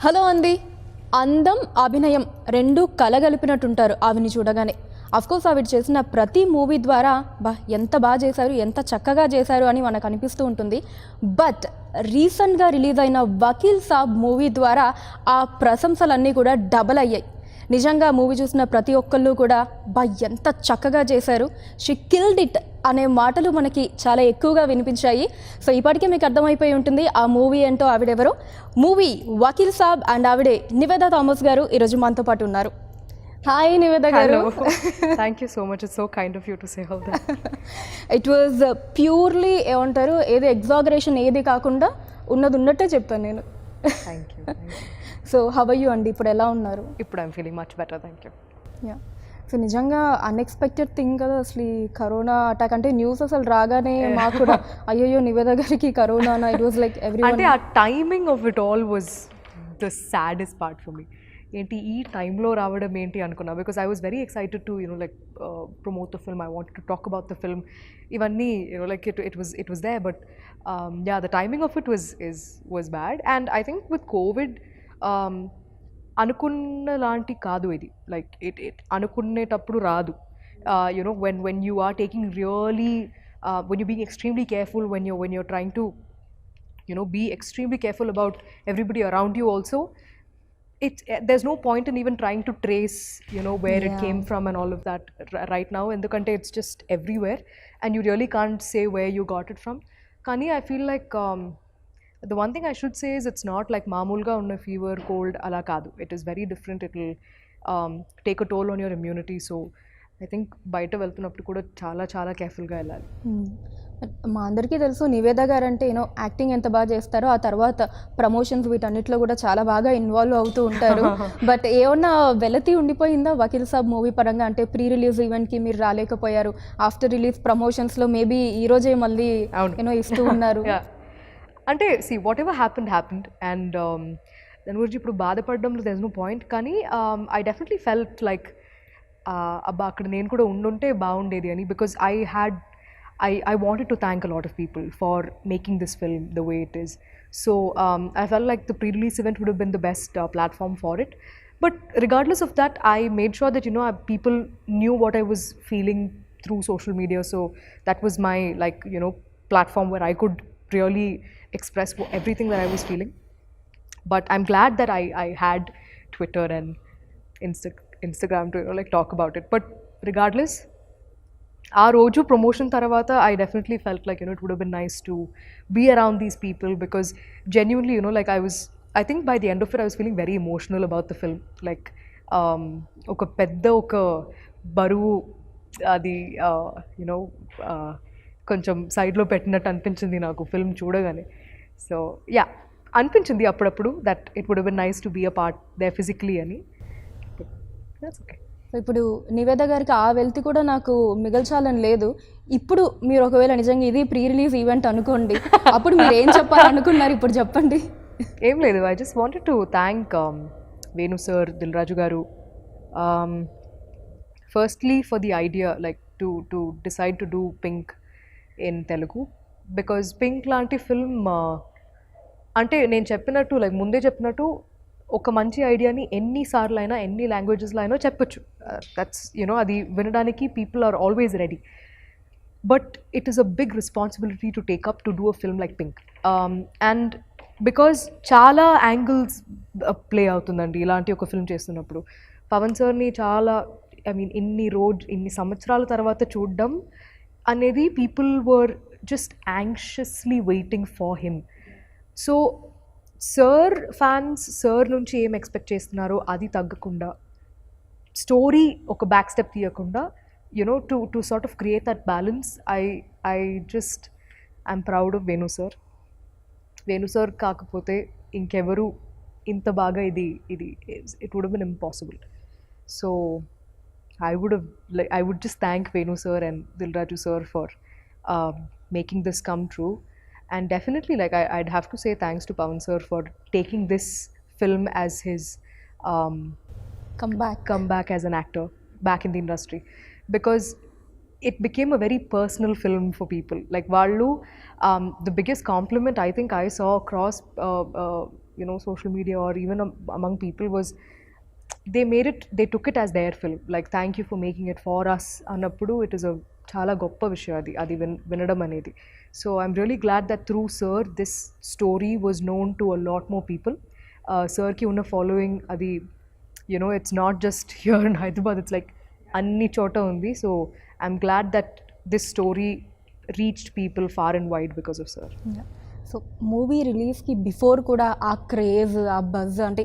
Hello అంది. అందం అభినయం రెండు కలగలిపినట్టుంటారు ఆవిని చూడగానే. అఫ్కోర్స్ ఆవిడ చేసిన ప్రతి మూవీ ద్వారా ఎంత బాగా చేశారు, ఎంత చక్కగా చేశారు అని మనకు అనిపిస్తూ ఉంటుంది. బట్ రీసెంట్గా రిలీజ్ అయిన వకీల్ సాబ్ మూవీ ద్వారా ఆ ప్రశంసలన్నీ కూడా డబల్ అయ్యాయి. నిజంగా మూవీ చూసిన ప్రతి ఒక్కళ్ళు కూడా ఎంత చక్కగా చేశారు, షీ కిల్డ్ ఇట్ అనే మాటలు మనకి చాలా ఎక్కువగా వినిపించాయి. సో ఇప్పటికే మీకు అర్థమైపోయి ఉంటుంది ఆ మూవీ ఏంటో, ఆవిడెవరో. మూవీ వకీల్ సాబ్ అండ్ ఆవిడే నివేదా థామస్ గారు ఈరోజు మనతో పాటు ఉన్నారు. హాయ్ నివేదా గారు. Thank you so much, it's so kind of you to say all that. It was purely ఏమంటారు, ఏది ఎగ్జాగరేషన్ ఏది కాకుండా ఉన్నది ఉన్నట్టే చెప్తాను నేను. Thank you. So how are you అండి, ఇప్పుడు ఎలా ఉన్నారు? ఇప్పుడు I'm feeling much better, thank you. Yeah, so నిజంగా అన్ఎక్స్పెక్టెడ్ థింగ్ కదా అసలు ఈ కరోనా అటాక్. అంటే న్యూస్ అసలు రాగానే మాకు కూడా అయ్యో నివేద గారికి corona, it was like everyone. అంటే ఆ timing of it all was the saddest part for me. ఏంటి ఈ టైంలో రావడం ఏంటి అనుకున్నా, because I was very excited to like promote the film, I wanted to talk about the film, ఇవన్నీ like it was there. But yeah, the timing of it was bad. And I think with COVID అనుకున్న లాంటి కాదు ఇది. Like it అనుకునేటప్పుడు రాదు. when you are taking really when you're being extremely careful, when you're trying to be extremely careful about everybody around you also, there's no point in even trying to trace where it came from and all of that right now, in the country it's just everywhere and you really can't say where you got it from. Kani I feel like the one thing I should say is it's not like మామూలుగా ఉన్న fever cold అలా కాదు. It is very different. It will take a toll on your immunity. So I think బయట వెళ్తున్నప్పుడు కూడా చాలా చాలా కేర్ఫుల్గా వెళ్ళాలి. మా అందరికీ తెలుసు నివేద గారు అంటే యాక్టింగ్ ఎంత బాగా చేస్తారో, ఆ తర్వాత ప్రమోషన్స్ వీటన్నిటిలో కూడా చాలా బాగా ఇన్వాల్వ్ అవుతూ ఉంటారు. బట్ ఏమన్నా వెలతి ఉండిపోయిందా వకీల్ సాబ్ మూవీ పరంగా? అంటే ప్రీ రిలీజ్ ఈవెంట్కి మీరు రాలేకపోయారు, ఆఫ్టర్ రిలీజ్ ప్రమోషన్స్లో మేబీ ఈరోజే మళ్ళీ ఇస్తూ ఉన్నారు. అంటే see whatever happened and దాని గురించి ఇప్పుడు బాధపడడంలో there's no point. కానీ I definitely felt like అబ్బా అక్కడ నేను కూడా ఉండుంటే బాగుండేది అని, because I wanted to thank a lot of people for making this film the way it is. So I felt like the pre-release event would have been the best platform for it. But regardless of that, I made sure that people knew what I was feeling through social media. So that was my platform where I could really express everything that I was feeling. But I'm glad that I had Twitter and Instagram to talk about it. But regardless, our Roju promotion taravata, I definitely felt like it would have been nice to be around these people, because genuinely like I think by the end of it I was feeling very emotional about the film. Like oka pedda oka baruvu adi కొంచెం సైడ్లో పెట్టినట్టు అనిపించింది నాకు film చూడగానే. So yeah, అనిపించింది అప్పుడప్పుడు that it would been nice to be a part they physically అని. Okay, so ఇప్పుడు నివేద గారికి ఆ వెల్తి కూడా నాకు మిగల్చాలని లేదు. ఇప్పుడు మీరు ఒకవేళ నిజంగా ఇది ప్రీ రిలీజ్ ఈవెంట్ అనుకోండి, అప్పుడు మీరు ఏం చెప్పాలనుకున్నారు ఇప్పుడు చెప్పండి. ఏం లేదు, I just wanted to thank Venu sir, Dil Raju గారు, firstly for the idea like to decide to do Pink in Telugu. Because Pink లాంటి ఫిల్మ్ అంటే నేను చెప్పినట్టు లైక్ ముందే చెప్పినట్టు ఒక మంచి ఐడియాని ఎన్నిసార్లు అయినా ఎన్ని లాంగ్వేజెస్లో అయినా చెప్పచ్చు. దట్స్ అది వినడానికి people are always ready. But it is a big responsibility to take up to do a film like Pink. And because చాలా యాంగిల్స్ ప్లే అవుతుందండి ఇలాంటి ఒక ఫిల్మ్ చేస్తున్నప్పుడు. పవన్ సార్ని చాలా ఇన్ని సంవత్సరాల తర్వాత చూడడం అనేది people were just anxiously waiting for him. So sir fans sir నుంచి ఏం ఎక్స్పెక్ట్ చేస్తున్నారో అది తగ్గకుండా, స్టోరీ ఒక బ్యాక్ స్టెప్ తీయకుండా to sort of create that balance. I'm proud of Venu sir. Venu sir కాకపోతే ఇంకెవరు ఇంత బాగా ఇది it would been impossible. So I would just thank Venu sir and Dil Raju sir for making this come true. And definitely I'd have to say thanks to Pawan sir for taking this film as his comeback as an actor back in the industry, because it became a very personal film for people. Like Vallu, the biggest compliment I think I saw across social media or even among people was they took it as their film, like thank you for making it for us annappudu. It is a చాలా గొప్ప విషయం అది వినడం అనేది. So I'm really glad that through sir this story was known to a lot more people. సర్కి ఉన్న following అది it's not just here in Hyderabad, it's like అన్ని చోట ఉంది. So I'm glad that this story reached people far and wide because of sir. So movie రిలీజ్కి before కూడా ఆ craze, ఆ బజ్, అంటే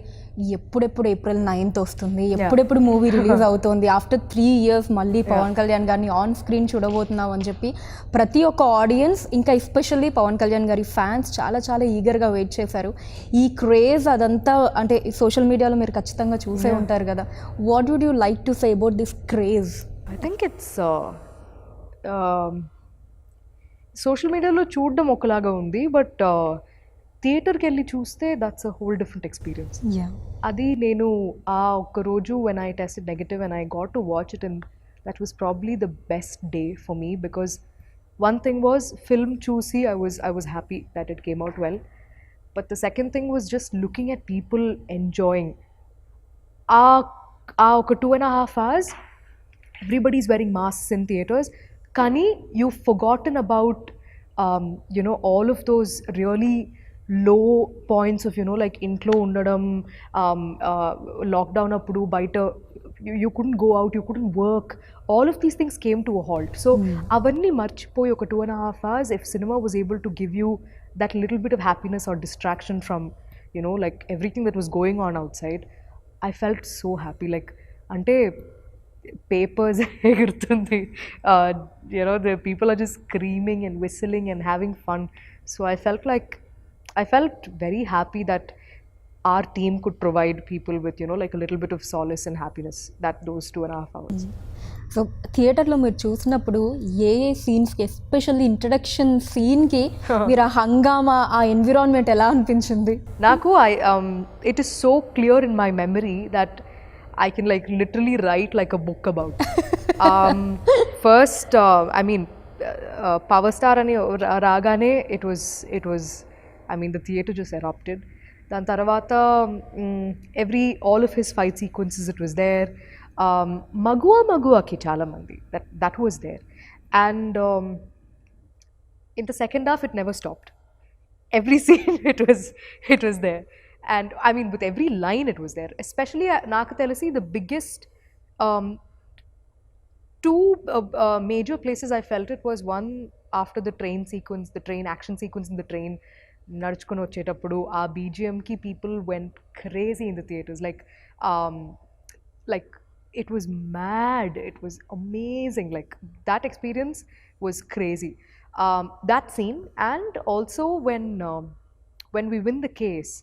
ఎప్పుడెప్పుడు April 9th వస్తుంది, ఎప్పుడెప్పుడు మూవీ రిలీజ్ అవుతుంది, ఆఫ్టర్ 3 years మళ్ళీ పవన్ కళ్యాణ్ గారిని ఆన్ స్క్రీన్ చూడబోతున్నాం అని చెప్పి ప్రతి ఒక్క ఆడియన్స్, ఇంకా ఎస్పెషల్లీ పవన్ కళ్యాణ్ గారి ఫ్యాన్స్ చాలా చాలా ఈగర్గా వెయిట్ చేశారు. ఈ క్రేజ్ అదంతా అంటే సోషల్ మీడియాలో మీరు ఖచ్చితంగా చూసే ఉంటారు కదా. What would you like to say about this craze? I think it's social మీడియాలో చూడడం ఒకలాగా ఉంది, బట్ థియేటర్కి వెళ్ళి చూస్తే that's a whole different experience. అది నేను ఆ ఒక్క రోజు when I tested negative and I got to watch it, and that was probably the best day for me, because one thing was film చూసి I was happy that it came out well, but the second thing was just looking at people enjoying. ఒక 2.5 hours everybody's wearing masks in theaters, kani you've forgotten about all of those really low points of like intlo undadam, lockdown appudu baita you couldn't go out, you couldn't work, all of these things came to a halt. So avanni marchipoyi oka 2.5 hours if cinema was able to give you that little bit of happiness or distraction from like everything that was going on outside, I felt so happy. Like ante papers ఎగురుతుంది, the people are just screaming and whistling and having fun. So I felt very happy that our team could provide people with like a little bit of solace and happiness that those 2.5 hours. So థియేటర్లో మీరు చూసినప్పుడు ఏ సీన్స్కి, especially introduction సీన్కి మీరు ఆ హంగామా, ఆ environment ఎలా అనిపించింది? నాకు it is so clear in my memory that I can like literally write like a book about. First, I mean, Power Star ani ragane, it was, I mean, the theater just erupted. Dan tarvata, all of his fight sequences, it was there. Magua ki chala mandi, that was there. And in the second half, it never stopped. Every scene, it was there. And I mean, with every line it was there. Especially naaku telisi the biggest two major places I felt it was one after the train sequence, the train action sequence in the train, నడుచుకొని వచ్చేటప్పుడు ఆ BGM కి people went crazy in the theaters. Like it was mad, it was amazing. Like that experience was crazy. That scene, and also when we win the case,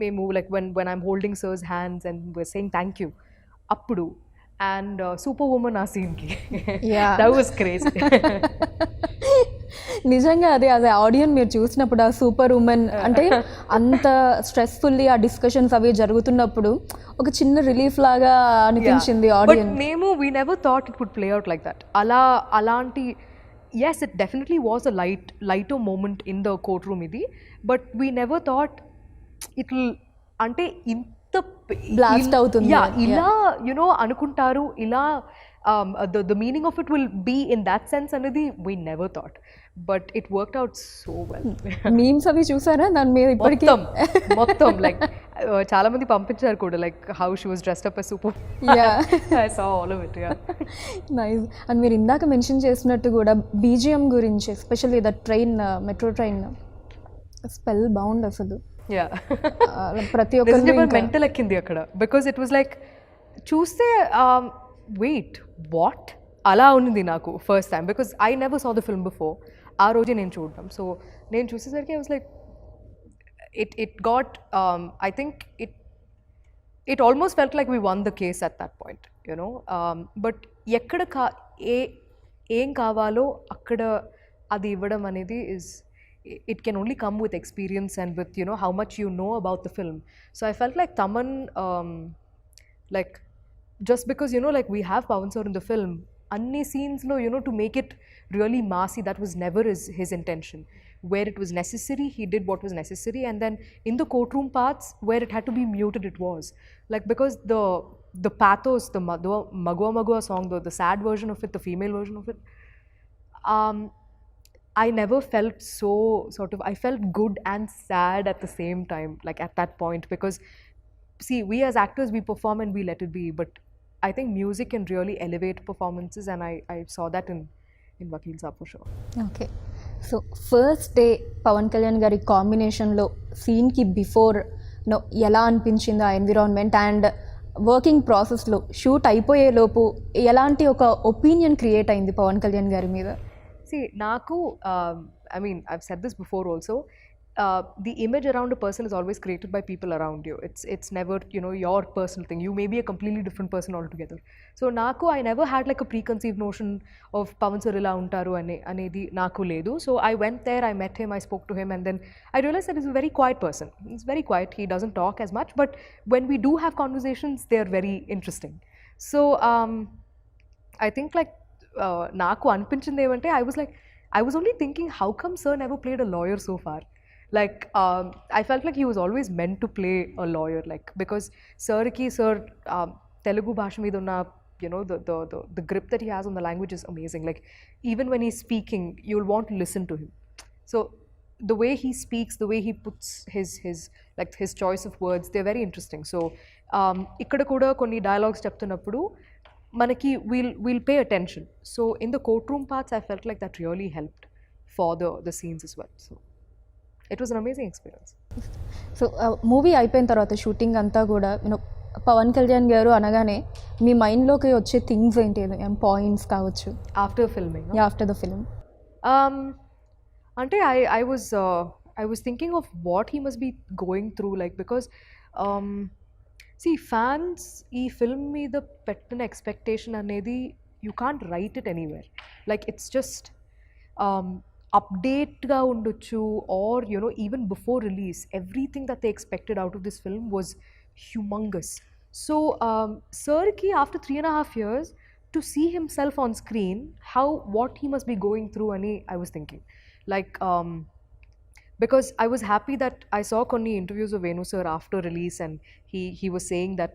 మేము like when I'm holding sir's hands and we're saying thank you appudu, and Superwoman ఆ scene ki that was crazy. నిజంగా అదే audience మీరు చూసినప్పుడు ఆ super women అంటే అంత స్ట్రెస్ఫుల్లీ ఆ డిస్కషన్స్ అవి జరుగుతున్నప్పుడు ఒక చిన్న రిలీఫ్ లాగా అనిపించింది ఆడియన్స్. మేము we never thought it would play out like that. అలాంటి yes, it definitely was a lighter moment in the courtroom idi, but we never thought it will ante inta blast avutundi. ila anukuntaru ila the meaning of it will be in that sense anedi we never thought, but it worked out so well. memes avi chusara dan me ippadi మొత్తం like చాలా మంది పంపించారు కూడా, like how she was dressed up as super. I saw all of it. Nice. And మీరు ఇందాక mention చేసినట్టు కూడా BGM గురించి, especially the train, metro train spell bound అసలు. ప్రతి ఒక్కరికి మెంటల్ ఎక్కింది అక్కడ, బికాజ్ ఇట్ వాజ్ లైక్ చూస్తే వెయిట్ వాట్ అలా ఉంది నాకు first time, because I never saw the film before. ఆ రోజే నేను చూడడం, సో నేను చూసేసరికి I was like it got I think it almost felt like we won the case at that point, but ekkada ఏం కావాలో అక్కడ అది ఇవ్వడం అనేది it can only come with experience and with how much you know about the film. So I felt like Taman, like just because like we have Pawan sir in the film, anni scenes lo to make it really massy, that was never his intention. where it was necessary, he did what was necessary, and then in the courtroom parts where it had to be muted, it was like, because the pathos, the Magua Magua song, the sad version of it, the female version of it, I never felt so sort of, I felt good and sad at the same time, like at that point, because see, we as actors, we perform and we let it be, but I think music can really elevate performances, and I saw that in Vakil Saab for sure. Okay so first day Pawan Kalyan గారి కాంబినేషన్లో సీన్కి before no ఎలా అనిపించింది ఆ environment and working ప్రాసెస్లో shoot అయిపోయేలోపు ఎలాంటి ఒక ఒపీనియన్ క్రియేట్ అయింది పవన్ కళ్యాణ్ గారి మీద? See, Naku, I mean, I've said this before also. The image around a person is always created by people around you. It's never, you know, your personal thing. You may be a completely different person altogether. So Naku, I never had like a preconceived notion of Pavan sir ila untaru anedi Naku ledu. So I went there, I met him, I spoke to him, and then I realized that he's a very quiet person. He's very quiet. He doesn't talk as much, but when we do have conversations, they are very interesting. So I think like నాకు అనిపించింది ఏమంటే, I was only thinking, how come sir never played a lawyer so far? Like I felt like he was always meant to play a lawyer, like, because sir Telugu bhasha మీద ఉన్న, you know, the grip that he has on the language is amazing. Like even when he's speaking, you'll want to listen to him. So the way he speaks, the way he puts his choice of words, they're very interesting. So ఇక్కడ కూడా కొన్ని dialogues చెప్తున్నప్పుడు manaki we'll pay attention. So in the courtroom parts, I felt like that really helped for the scenes as well. So it was an amazing experience. So movie అయిపోయిన తర్వాత shooting అంతా కూడా you know Pawan Kalyan గారు అనగానే మీ మైండ్లోకి వచ్చే things ఏంటి, points కావచ్చు After filming, no? After the film? Ante I was thinking of what he must be going through, like, because see, fans ee film మీద పెట్టిన expectation అనేది you can't write it anywhere. Like it's just update ga undochu, or you know, even before release, everything that they expected out of this film was humongous. So sir ki after 3.5 years to see himself on screen, what he must be going through ani I was thinking, like because I was happy that I saw konni interviews of Venu sir after release, and he was saying that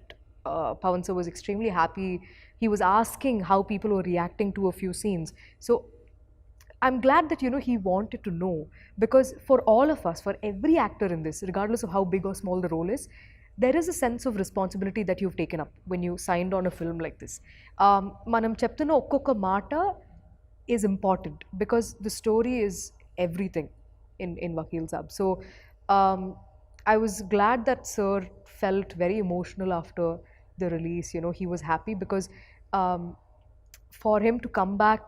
Pavan sir was extremely happy. He was asking how people were reacting to a few scenes. So I'm glad that, you know, he wanted to know, because for all of us, for every actor in this, regardless of how big or small the role is, there is a sense of responsibility that you've taken up when you signed on a film like this. Manam cheptunna okkoka maata is important, because the story is everything in Vakil Saab. So I was glad that sir felt very emotional after the release. You know, he was happy because for him to come back,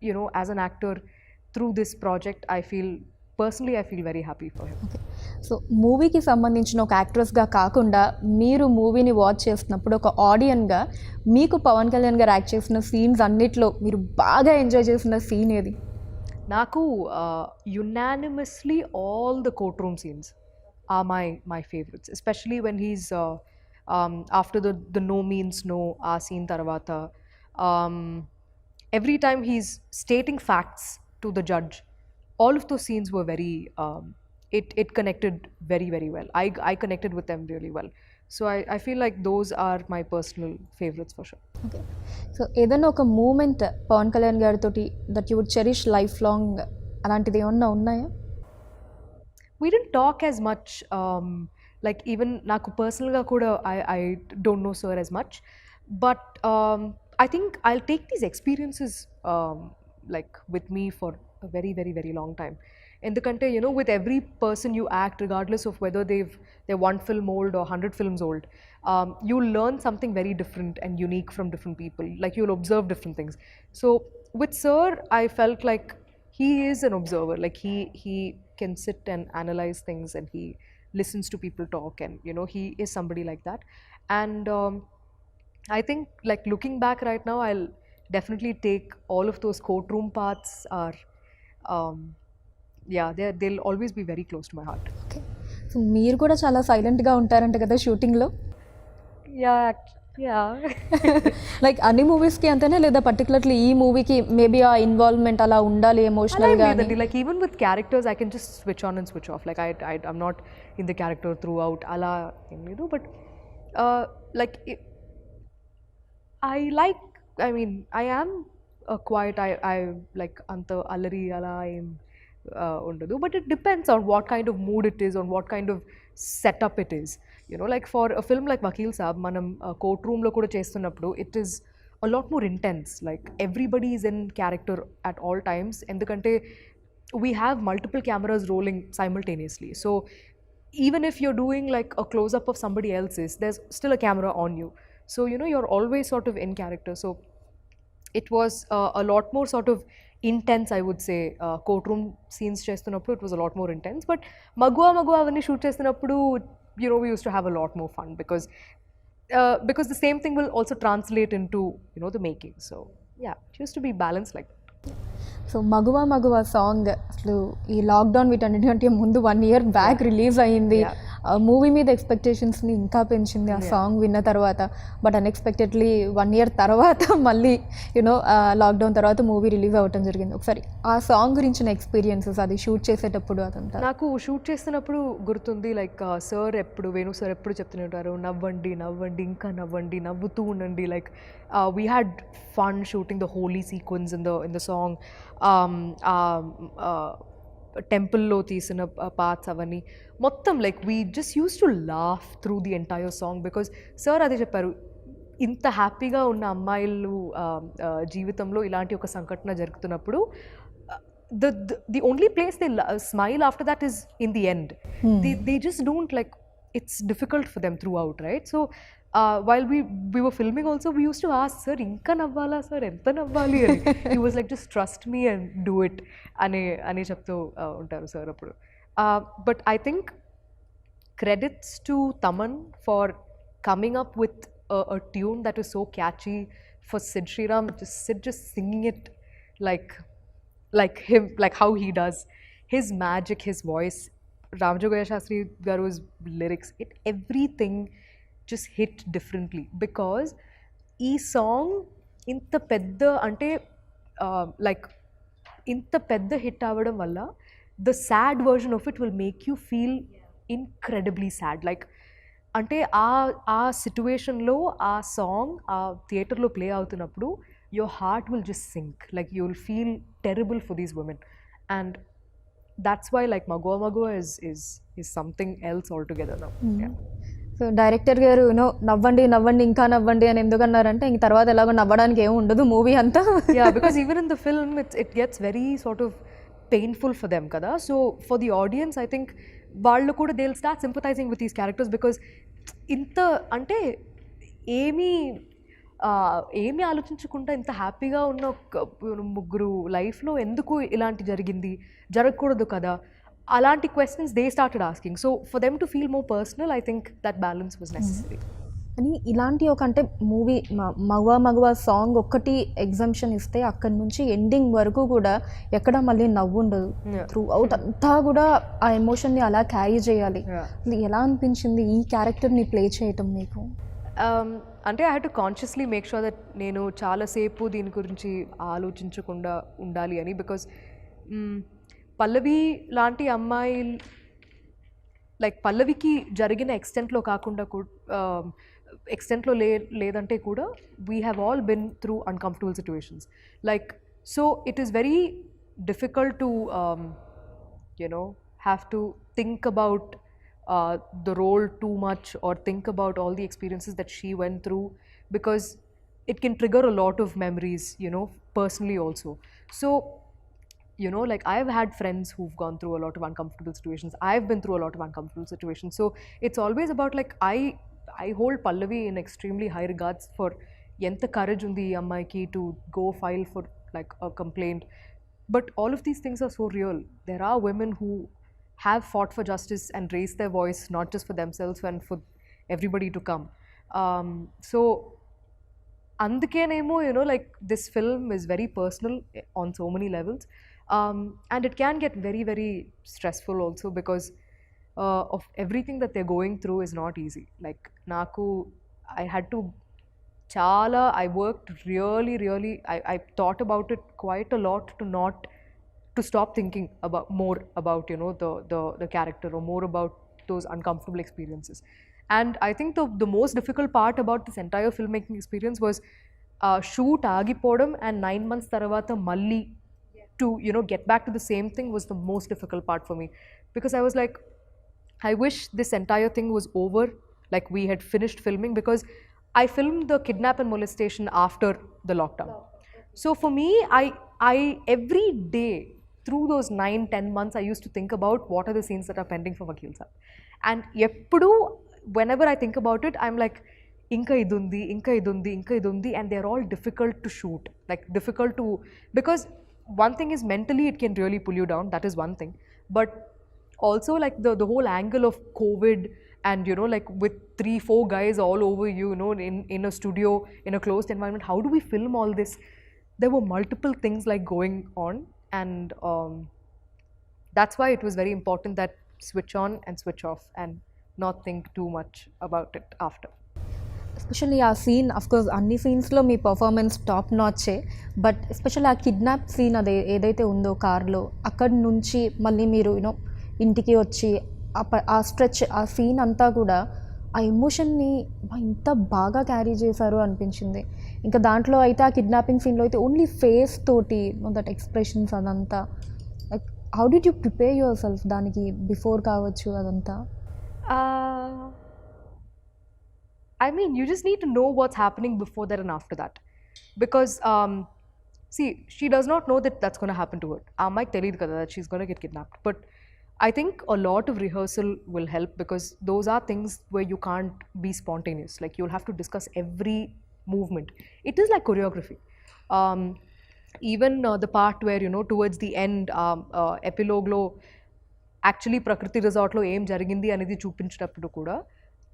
you know, as an actor through this project, I feel very happy for him. Okay so మూవీకి సంబంధించిన ఒక యాక్ట్రెస్గా కాకుండా మీరు మూవీని watch చేస్తున్నప్పుడు ఒక ఆడియన్గా మీకు పవన్ కళ్యాణ్ గారు యాక్ట్ చేసిన సీన్స్ అన్నిట్లో మీరు బాగా ఎంజాయ్ చేసిన సీన్ ఏది? Naku, unanimously all the courtroom scenes are my favorites, especially when he's after the no means no scene tarvata, every time he's stating facts to the judge, all of those scenes were very it connected very, very well. I connected with them really well. So I feel like those are my personal favorites for sure. Okay so ఏదైనా ఒక moment Pawan Kalyan గారితో that you would cherish lifelong, అలాంటిది ఏమన్నా ఉన్నాయా? We didn't talk as much, like even naku personal ga kuda I don't know sir as much, but I think I'll take these experiences like with me for a very, very, very long time. Endukante, you know, with every person you act, regardless of whether they're 1 film old or 100 films old, you'll learn something very different and unique from different people. Like you'll observe different things. So with sir, I felt like he is an observer. Like he can sit and analyze things, and he listens to people talk, and you know, he is somebody like that. And I think, like, looking back right now, I'll definitely take all of those courtroom parts are yeah, they'll always be very close to my heart. Okay so మీరు కూడా చాలా సైలెంట్గా ఉంటారంట కదా షూటింగ్లో? Yeah yeah like అన్ని మూవీస్కి అంతేనా లేదా పర్టికులర్లీ ఈ మూవీకి మేబీ ఆ ఇన్వాల్వ్మెంట్ అలా ఉండాలి అలా ఎమోషనల్గా లేదండి like even with characters I can just switch on and switch off like I'm not in the character through out అలా ఏం లేదు but like I like, I mean, I am a quiet, I like anta allari ala em undadu, but it depends on what kind of mood it is, on what kind of setup it is. You know, like for a film like Vakil Saab, manam courtroom lo kuda chestunnappudu, it is a lot more intense. Like everybody is in character at all times, endukante we have multiple cameras rolling simultaneously. So even if you're doing like a close up of somebody else's, there's still a camera on you. So you know you're always sort of in character. So it was a lot more sort of intense, I would say. Courtroom scenes చేస్తున్నప్పుడు it was a lot more intense, but మగువా మగువా అవన్నీ shoot చేస్తున్నప్పుడు you know we used to have a lot more fun because the same thing will also translate into you know the making. So yeah, it used to be balanced like that. So మగువా మగువా song అసలు ఈ lockdown వీటన్నిటికంటే ముందు 1 year back release అయ్యింది. Movie మీద ఎక్స్పెక్టేషన్స్ని ఇంకా పెంచింది ఆ సాంగ్ విన్న తర్వాత. బట్ అన్ఎక్స్పెక్టెడ్లీ 1 year తర్వాత మళ్ళీ యూనో లాక్డౌన్ తర్వాత మూవీ రిలీజ్ అవ్వటం జరిగింది. ఒకసారి ఆ సాంగ్ గురించిన ఎక్స్పీరియన్సెస్ అది షూట్ చేసేటప్పుడు అదంతా. నాకు షూట్ చేస్తున్నప్పుడు గుర్తుంది లైక్ సార్ ఎప్పుడు వేణు సార్ ఎప్పుడు చెప్తూనే ఉంటారు నవ్వండి నవ్వండి ఇంకా నవ్వండి నవ్వుతూ ఉండండి. Like we had fun shooting the Holi sequence in the song. టెంపుల్లో తీసిన పార్ట్స్ అవన్నీ మొత్తం like we just use to laugh through the entire song because sir అదే చెప్పారు, ఇంత హ్యాపీగా ఉన్న అమ్మాయిలు జీవితంలో ఇలాంటి ఒక సంఘటన జరుగుతున్నప్పుడు the only place they smile after that is in the end. They just don't like, it's difficult for them throughout, right? So while we were filming also, we used to ask sir inka navvala sir enta navvali ani. He was like just trust me and do it ane cheptu untaru sir appudu. But I think credits to Taman for coming up with a tune that is so catchy, for Sid Sriram just singing it like him, like how he does, his magic, his voice, Ramajogaya Shastri Garu's lyrics, everything just hit differently because ee song inta pedda ante like inta pedda hit avadam valla the sad version of it will make you feel incredibly sad. Like ante ఆ సిచ్యువేషన్లో ఆ song ఆ థియేటర్లో play అవుతున్నప్పుడు your heart will just sink, like you'll feel terrible for these women, and that's why like Magua Magua is something else altogether now. Yeah. So director గారు you know నవ్వండి నవ్వండి ఇంకా నవ్వండి అని ఎందుకన్నారంటే ఇంక తర్వాత ఎలాగో నవ్వడానికి ఏమి ఉండదు మూవీ అంతా. Yeah, because even in the film it gets very sort of painful for them kada. So for the audience I think వాళ్ళు కూడా they'll start sympathizing with these characters because ఇంత అంటే ఏమీ ఆలోచించకుండా ఇంత హ్యాపీగా ఉన్న ముగ్గురు లైఫ్లో ఎందుకు ఇలాంటి జరగకూడదు కదా, అలాంటి questions they started asking. So for them to feel more personal I think that balance was necessary. అని ఇలాంటి ఒక అంటే మూవీ మగువా మగువా సాంగ్ ఒక్కటి ఎగ్జామ్షన్ ఇస్తే అక్కడి నుంచి ఎండింగ్ వరకు కూడా ఎక్కడ మళ్ళీ నవ్వు ఉండదు. త్రూ అవుట్ అంతా కూడా ఆ ఎమోషన్ని అలా క్యారీ చేయాలి. ఎలా అనిపించింది ఈ క్యారెక్టర్ని ప్లే చేయటం మీకు? అంటే I had to consciously make sure that నేను చాలాసేపు దీని గురించి ఆలోచించకుండా ఉండాలి అని. బికాజ్ పల్లవి లాంటి అమ్మాయి లైక్ పల్లవికి జరిగిన ఎక్స్టెంట్లో కాకుండా ఎక్స్టెంట్లో లేదంటే కూడా we have all been through uncomfortable situations. Like so it is very difficult to you know have to think about the role too much or think about all the experiences that she went through because it can trigger a lot of memories, you know, personally also. So you know, like I've had friends who've gone through a lot of uncomfortable situations. I've been through a lot of uncomfortable situations. So it's always about like I hold Pallavi in extremely high regards for enta courage undi ammaiki to go file for like a complaint. But all of these things are so real. There are women who have fought for justice and raised their voice not just for themselves and for everybody to come. So andukenemo, you know, like this film is very personal on so many levels, and it can get very very stressful also because of everything that they're going through is not easy. Like naku I had to chala, I worked really, I thought about it quite a lot to stop thinking more about, you know, the character, or more about those uncomfortable experiences. And I think the most difficult part about this entire filmmaking experience was shoot agipodam and 9 months tarvata malli to, you know, get back to the same thing was the most difficult part for me, because I was like, I wish this entire thing was over, like we had finished filming, because I filmed the kidnap and molestation after the lockdown. So for me, I every day through those 9-10 months, I used to think about what are the scenes that are pending for Vakil Saab. And eppudu, whenever I think about it, I'm like, inka idundi, inka idundi, inka idundi, and they're all difficult to shoot. Like difficult to, because one thing is mentally it can really pull you down. That is one thing, but also like the whole angle of COVID, and you know, like with 3-4 guys all over you, you know, in a studio, in a closed environment, how do we film all this? There were multiple things like going on, and that's why it was very important that switch on and switch off and not think too much about it after. Especially ఆ scene course అన్ని సీన్స్లో మీ performance top నాచే, but especially ఆ kidnap scene అదే ఏదైతే ఉందో కార్లో, అక్కడి నుంచి మళ్ళీ మీరు యూనో ఇంటికి వచ్చి ఆ స్ట్రెచ్, ఆ సీన్ అంతా కూడా ఆ ఎమోషన్ని ఇంత బాగా క్యారీ చేశారు అనిపించింది. ఇంకా దాంట్లో అయితే ఆ కిడ్నాపింగ్ సీన్లో అయితే ఓన్లీ ఫేస్ తోటి దట్ ఎక్స్ప్రెషన్స్ అదంతా, like how did you prepare your self దానికి బిఫోర్ కావచ్చు అదంతా? I mean, you just need to know what's happening before that and after that. Because, see, she does not know that that's going to happen to her. Might tell you that she's going to get kidnapped. But I think a lot of rehearsal will help, because those are things where you can't be spontaneous. Like, you'll have to discuss every movement. It is like choreography. Even the part where, you know, towards the end, epilogue lo, actually Prakriti Resort lo em jarigindi anedi chupincheటప్పుడు కూడా,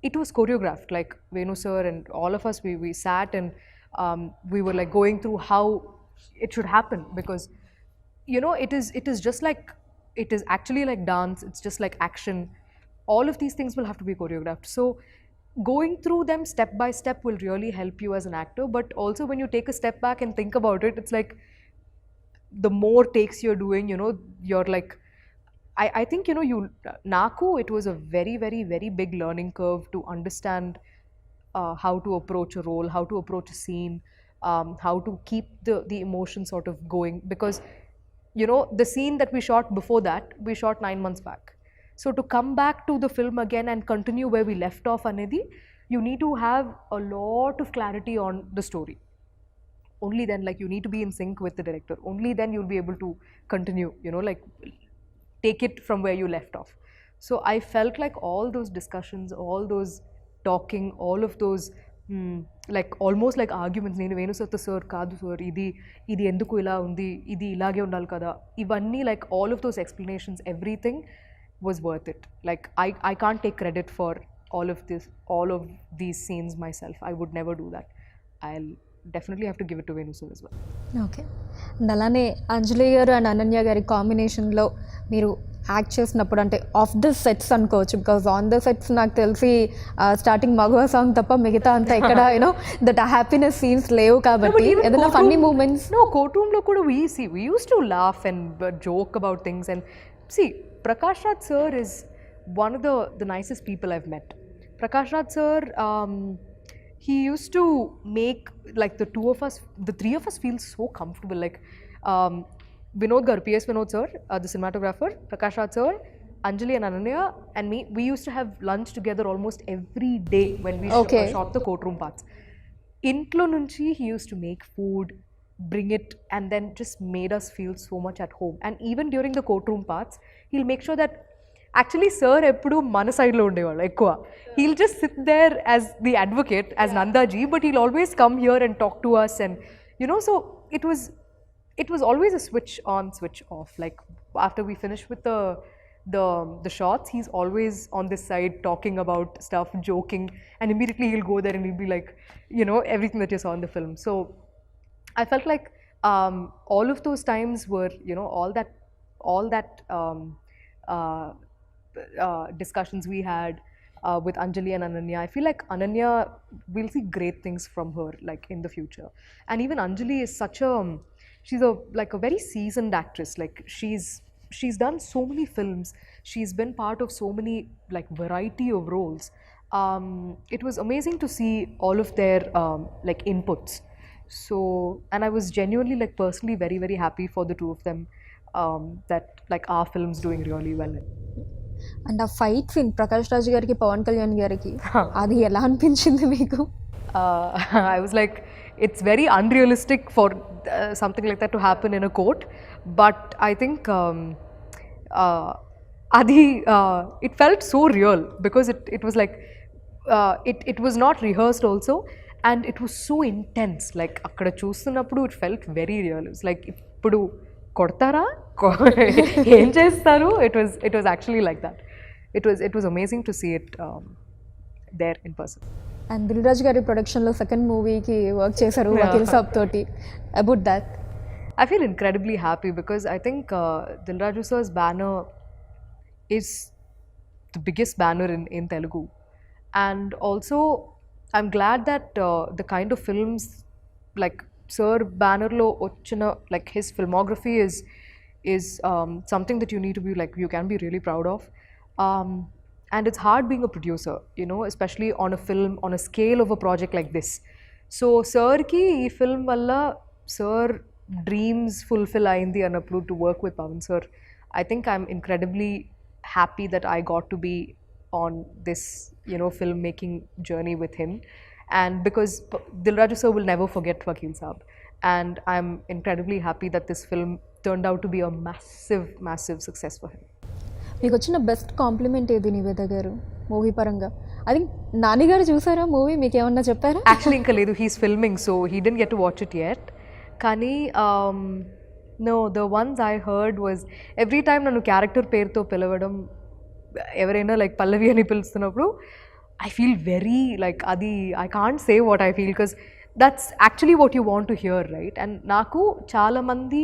it was choreographed. Like Venu sir and all of us, we sat and we were like going through how it should happen, because you know, it is just like, it is actually like dance, it's just like action. All of these things will have to be choreographed. So going through them step by step will really help you as an actor. But also when you take a step back and think about it, it's like the more takes you're doing, you know, you're like, I think, you know, Naku, it was a very big learning curve to understand how to approach a role, how to approach a scene, how to keep the emotion sort of going. Because, you know, the scene that we shot before that, we shot 9 months back. So to come back to the film again and continue where we left off, Anidhi, you need to have a lot of clarity on the story. Only then, like, you need to be in sync with the director. Only then you'll be able to continue, you know, like, take it from where you left off. So I felt like all those discussions, all those talking, all of those like almost like arguments, నేను వేణు సత్త sir కాదు sir, ఇది ఎందుకు ఇలా ఉంది, ఇది ఇలాగే ఉండాలి కదా, ఇవన్నీ, like all of those explanations, everything was worth it. Like I can't take credit for all of these scenes myself. I would never do that. I'll definitely have to give it to Venu sir as well. Okay. And అలానే అంజలి గారు and Ananya గారి కాంబినేషన్లో మీరు act చేసినప్పుడు, అంటే of the sets అనుకోవచ్చు, because on the sets నాకు తెలిసి స్టార్టింగ్ మగవా సాంగ్ తప్ప మిగతా అంతా ఎక్కడ యూనో దట్ హ్యాపీనెస్ సీన్స్ లేవు కాబట్టి ఏదైనా funny moments? No, courtroom lo kuda we used to laugh and joke about things. And see, Prakash Raj sir is one of the nicest people I've met. Prakash Raj sir, he used to make like the three of us feel so comfortable. Like Vinod Garu, PS Vinod sir, the cinematographer, Prakash Raj sir, Anjali and Ananya and me, we used to have lunch together almost every day when we shot the courtroom parts. Intlo nunchi he used to make food, bring it, and then just made us feel so much at home. And even during the courtroom parts, he'll make sure that actually sir eppudu mana side lo undevallu ekkuva. He'll just sit there as the advocate, as Nandaji, but he'll always come here and talk to us. And you know, so it was always a switch on, switch off. Like after we finish with the shots, he's always on this side talking about stuff, joking, and immediately he'll go there and he'll be like, you know, everything that you saw in the film. So I felt like all of those times were, you know, all that discussions we had, with Anjali and Ananya. I feel like Ananya, we'll see great things from her like in the future. And even Anjali is such a, she's a like a very seasoned actress. Like she's done so many films. She's been part of so many like variety of roles. It was amazing to see all of their like inputs. So, and I was genuinely like personally very very happy for the two of them, that like our film's doing really well. And ఆ fight scene Prakash Raj గారికి పవన్ కళ్యాణ్ గారికి అది ఎలా అనిపించింది మీకు? I was like, it's very unrealistic for something like that to happen in a court. But I think it felt so real because it was like, it was not rehearsed also, and it was so intense. Like akkada చూస్తున్నప్పుడు it felt very real. It was like ఇప్పుడు కొడతారా ఏం చేస్తారు, it was actually like that. It was amazing to see it there in person. And Dil Raju గారి ప్రొడక్షన్లో second మూవీకి work చేశారు వకీల్ సాబ్ తోటి. About that I feel incredibly happy because I think Dil Raju sir's banner is the biggest banner in Telugu. And also, I'm glad that the kind of films like Sir banner lo ochina, like his filmography is something that you need to be like, you can be really proud of. And it's hard being a producer, you know, especially on a film, on a scale of a project like this. So Sir ki ee film valla Sir dreams fulfill ayindi anappudu to work with Pavan sir. I think I'm incredibly happy that I got to be on this, you know, filmmaking journey with him. And because Dil Raju sir will never forget Vakil Saab, and I'm incredibly happy that this film turned out to be a massive success for him. మీకు వచ్చిన best compliment ఏది నివేద గారు movie పరంగా? I think Nani గారు చూసారా movie, మీకు ఏమన్నా చెప్పారా? Actually ఇంకా లేదు, he's filming, so he didn't get to watch it yet. కానీ no, the ones I heard was every time నన్ను క్యారెక్టర్ పేరుతో పిలవడం, ఎవరైనా లైక్ పల్లవి అని పిలుస్తున్నప్పుడు I feel very like అది I can't say what I feel because that's actually what you want to hear, right? And నాకు చాలా మంది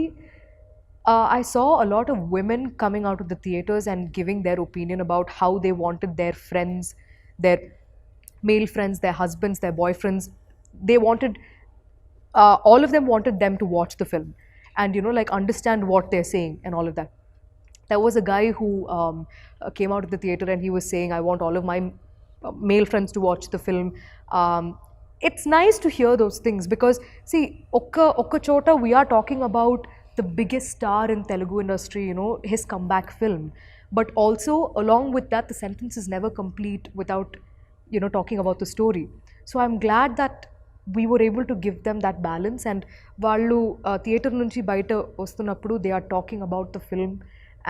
I saw a lot of women coming out of the theaters and giving their opinion about how they wanted their friends, their male friends, their husbands, their boyfriends, they wanted all of them wanted them to watch the film and, you know, like understand what they're saying and all of that. There was a guy who came out of the theater and he was saying, I want all of my male friends to watch the film. It's nice to hear those things because see, okka chota we are talking about the biggest star in Telugu industry, you know, his comeback film. But also along with that, the sentence is never complete without, you know, talking about the story. So I'm glad that we were able to give them that balance, and వాళ్ళు theatre నుంచి బయట వస్తున్నప్పుడు they are talking about the film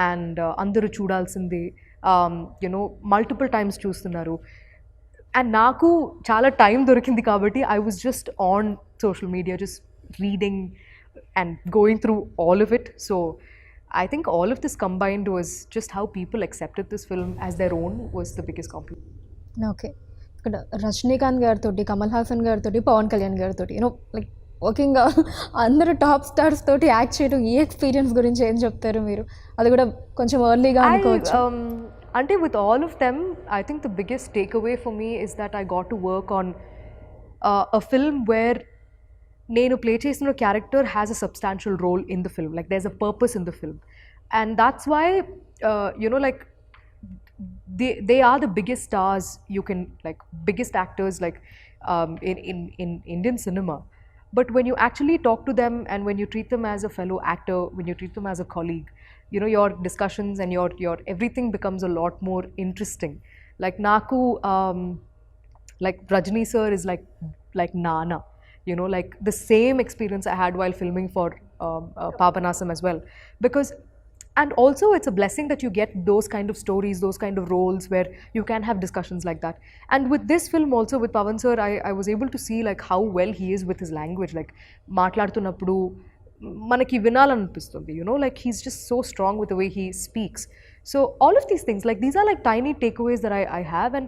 and అందరూ చూడాల్సింది, you know multiple times చూస్తున్నారు. And నాకు చాలా time దొరికింది కాబట్టి I was just on social media just reading and going through all of it. So I think all of this combined was just how people accepted this film as their own was the biggest compliment. Okay, ఇక్కడ రజనీకాంత్ గారితో, కమల్ హాసన్ గారితో, పవన్ కళ్యాణ్ గారితో, you know like working అందరూ top stars తోటి act చేయడం, ఈ experience గురించి ఏం చెప్తారు మీరు? అది కూడా కొంచెం ఎర్లీగా అనుకోవచ్చు. అంటే with all of them, I think the biggest takeaway for me is that I got to work on a film where నేను ప్లే చేసిన character has a substantial role in the film, like there is a purpose in the film. And that's why you know like they are the biggest stars you can, like biggest actors like in Indian cinema. But when you actually talk to them and when you treat them as a fellow actor, when you treat them as a colleague, you know, your discussions and your everything becomes a lot more interesting. Like Naku, like Rajni sir is like Nana, you know, like the same experience I had while filming for Papanasam as well. Because and also it's a blessing that you get those kind of stories, those kind of roles where you can have discussions like that. And with this film also with Pavan sir, I was able to see like how well he is with his language. Like మాట్లాడుతున్నప్పుడు మనకి వినాలనిపిస్తుంది, you know, like he's just so strong with the way he speaks. So all of these things, like these are like tiny takeaways that I have. And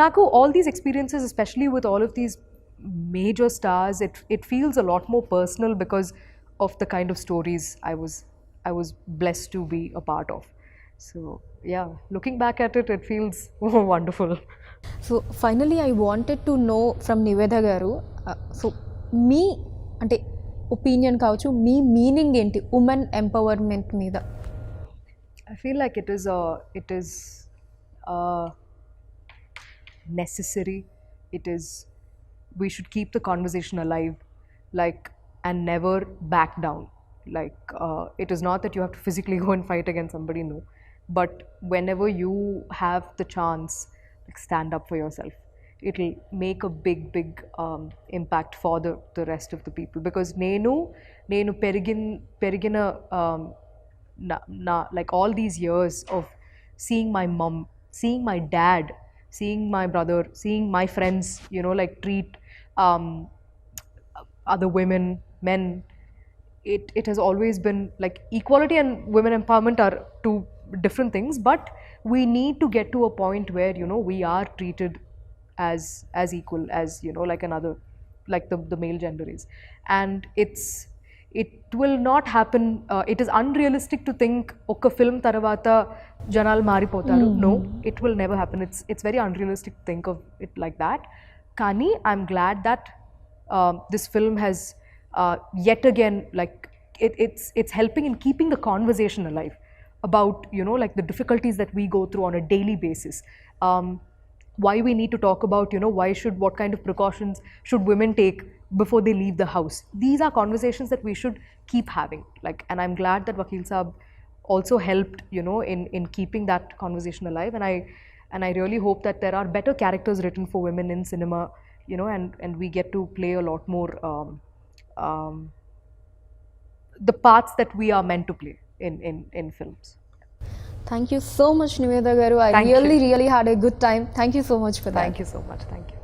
Naku, all these experiences, especially with all of these major stars, it feels a lot more personal because of the kind of stories I was blessed to be a part of. So yeah, looking back at it, it feels wonderful. So finally I wanted to know from Nivetha గారు, so మీ అంటే opinion కావచ్చు, మీ meaning ఏంటి women empowerment మీద? I feel like it is necessary. It is, we should keep the conversation alive, like, and never back down. Like, it is not that you have to physically go and fight against somebody, no, but whenever you have the chance, like, stand up for yourself. It'll make a big impact for the rest of the people, because నేను పెరిగిన like all these years of seeing my mom, seeing my dad, seeing my brother, seeing my friends, you know, like, treat other women, men, it has always been like equality and women empowerment are two different things, but we need to get to a point where, you know, we are treated as equal as, you know, like another, like the male gender is. And it will not happen. It is unrealistic to think oka film tarvata janalu maripotaru. No, it will never happen. It's very unrealistic to think of it like that. Kani I'm glad that this film has yet again, like, it's helping in keeping the conversation alive about, you know, like, the difficulties that we go through on a daily basis. Why we need to talk about, you know, what kind of precautions should women take before they leave the house. These are conversations that we should keep having, like, and I'm glad that Vakil Saab also helped, you know, in keeping that conversation alive. And I really hope that there are better characters written for women in cinema, you know, and we get to play a lot more the parts that we are meant to play in films. Thank you so much Nivetha గారు. I Thank you. Really had a good time. Thank you so much for that. Thank you so much. Thank you.